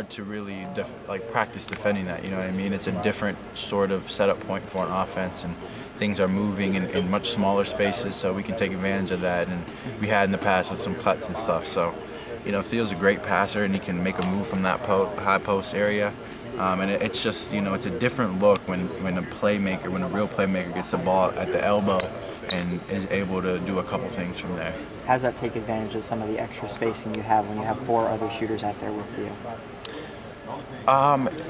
hard to really practice defending that. You know what I mean? It's a different sort of setup point for an offense, and things are moving in much smaller spaces, so we can take advantage of that. And we had in the past with some cuts and stuff. So, you know, Theo's a great passer, and he can make a move from that high post area. And it's just, you know, it's a different look when a real playmaker gets the ball at the elbow and is able to do a couple things from there. How does that take advantage of some of the extra spacing you have when you have 4 other shooters out there with you?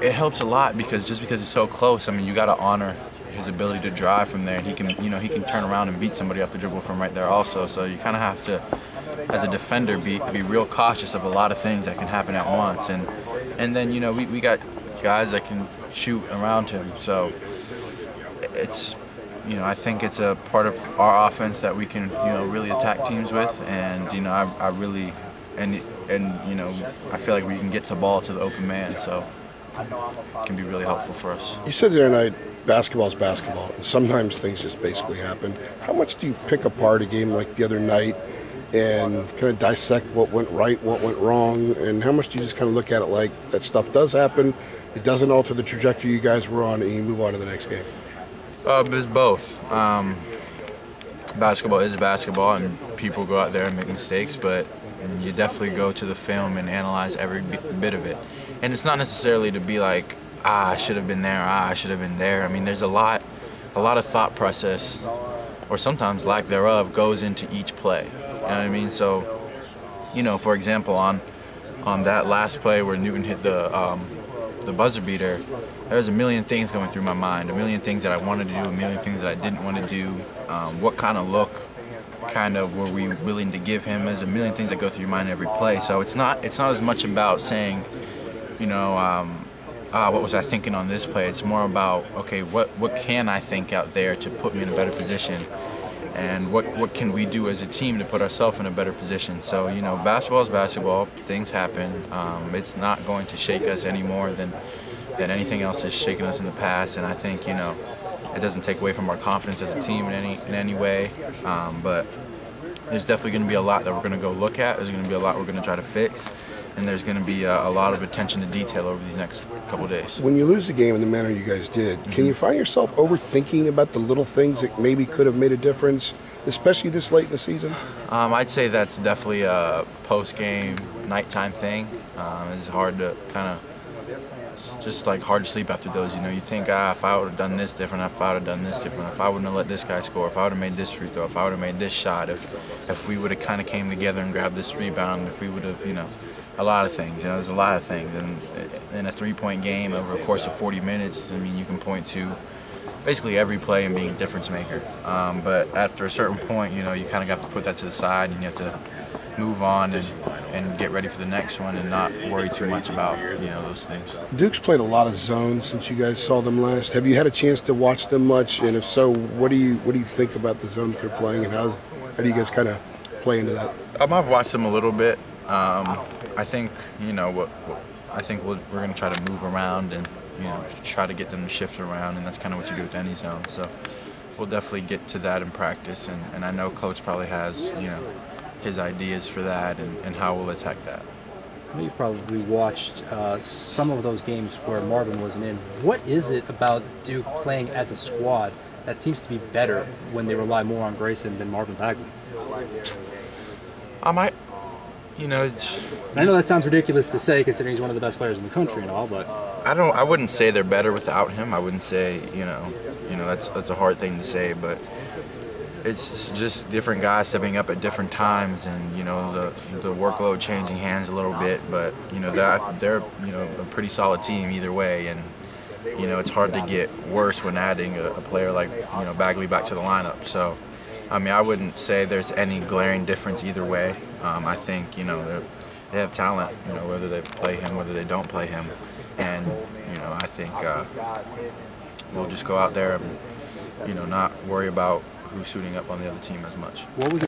It helps a lot because he's so close. I mean, you got to honor his ability to drive from there, and he can turn around and beat somebody off the dribble from right there also. So you kind of have to, as a defender, be real cautious of a lot of things that can happen at once. And then, you know, we got guys that can shoot around him. So it's, you know, I think it's a part of our offense that we can, you know, really attack teams with. And, you know, I really, and you know, I feel like we can get the ball to the open man, so it can be really helpful for us. You said the other night, basketball's basketball. Sometimes things just basically happen. How much do you pick apart a game like the other night and kind of dissect what went right, what went wrong, and how much do you just kind of look at it like that stuff does happen, it doesn't alter the trajectory you guys were on, and you move on to the next game? It's both. Basketball is basketball, and people go out there and make mistakes, but you definitely go to the film and analyze every bit of it. And it's not necessarily to be like, I should have been there, I should have been there. I mean, there's a lot of thought process, or sometimes lack thereof, goes into each play. You know what I mean? So, you know, for example, on that last play where Newton hit the buzzer beater, there's a million things going through my mind, a million things that I wanted to do, a million things that I didn't want to do. What kind of look were we willing to give him? There's a million things that go through your mind every play. So it's not as much about saying, you know, what was I thinking on this play? It's more about, okay, what can I think out there to put me in a better position? And what can we do as a team to put ourselves in a better position? So, you know, basketball is basketball. Things happen. It's not going to shake us any more than anything else has shaken us in the past. And I think, you know, it doesn't take away from our confidence as a team in any way. But there's definitely going to be a lot that we're going to go look at. There's going to be a lot we're going to try to fix. And there's going to be a lot of attention to detail over these next couple of days. When you lose the game in the manner you guys did, can you find yourself overthinking about the little things that maybe could have made a difference, especially this late in the season? I'd say that's definitely a post-game, nighttime thing. It's hard to it's just like hard to sleep after those. You know, you think, if I would have done this different, if I would have done this different, if I wouldn't have let this guy score, if I would have made this free throw, if I would have made this shot, if we would have kind of came together and grabbed this rebound, if we would have, you know, a lot of things. You know, there's a lot of things. And in a 3-point game over a course of 40 minutes, I mean, you can point to basically every play and being a difference maker. But after a certain point, you know, you kind of have to put that to the side, and you have to move on and get ready for the next one and not worry too much about, you know, those things. Duke's played a lot of zone since you guys saw them last. Have you had a chance to watch them much? And if so, what do you think about the zones they're playing, and how do you guys kind of play into that? I've watched them a little bit. I think, you know, I think we're going to try to move around and, you know, try to get them to shift around, and that's kind of what you do with any zone. So we'll definitely get to that in practice, and I know Coach probably has, you know, his ideas for that and how we'll attack that. I know you've probably watched some of those games where Marvin wasn't in. What is it about Duke playing as a squad that seems to be better when they rely more on Grayson than Marvin Bagley? You know, I know that sounds ridiculous to say considering he's one of the best players in the country and all, but I wouldn't say they're better without him. I wouldn't say, you know that's a hard thing to say, but it's just different guys stepping up at different times, and, you know, the workload changing hands a little bit, but, you know, they're you know, a pretty solid team either way, and, you know, it's hard to get worse when adding a player like, you know, Bagley back to the lineup. So, I mean, I wouldn't say there's any glaring difference either way. I think, you know, they have talent, you know, whether they play him, whether they don't play him. And, you know, I think we'll just go out there and, you know, not worry about who's suiting up on the other team as much. what was